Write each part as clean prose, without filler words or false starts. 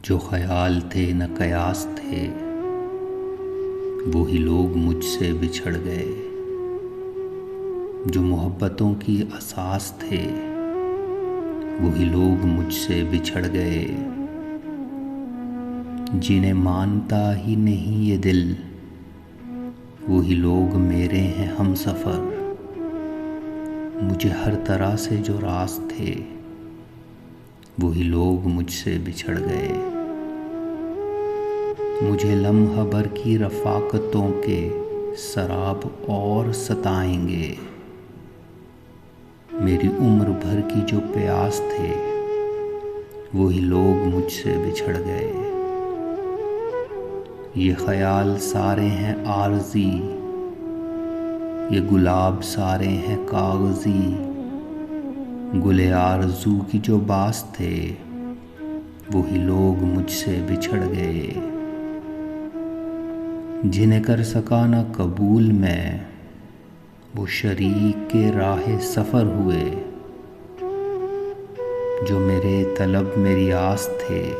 जो ख्याल थे न कयास थे, वो ही लोग मुझसे बिछड़ गए। जो मोहब्बतों की असास थे, वही लोग मुझसे बिछड़ गए। जिन्हें मानता ही नहीं ये दिल, वही लोग मेरे हैं हमसफ़र। मुझे हर तरह से जो रास थे, वही लोग मुझसे बिछड़ गए। मुझे लम्हा भर की रफ़ाक़तों के शराब और सताएंगे। मेरी उम्र भर की जो प्यास थे, वही लोग मुझसे बिछड़ गए। ये ख़याल सारे हैं आर्ज़ी, ये गुलाब सारे हैं कागज़ी। गुले आरज़ू की जो बास थे, वही लोग मुझसे बिछड़ गए। जिन्हें कर सका न कबूल मैं, वो शरीक के राह सफ़र हुए। जो मेरे तलब मेरी आस थे,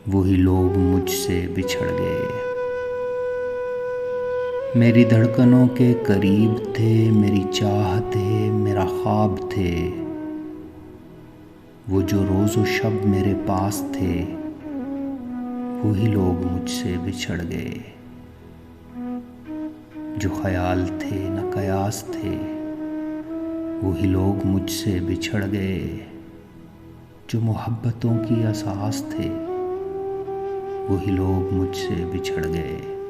वही लोग मुझसे बिछड़ गए। मेरी धड़कनों के करीब थे, मेरी चाह थे, मेरा ख्वाब थे। वो जो रोज़ो शब मेरे पास थे, वही लोग मुझसे बिछड़ गए। जो ख्याल थे न कयास थे, वही लोग मुझसे बिछड़ गए। जो मोहब्बतों की असास थे, वही लोग मुझसे बिछड़ गए।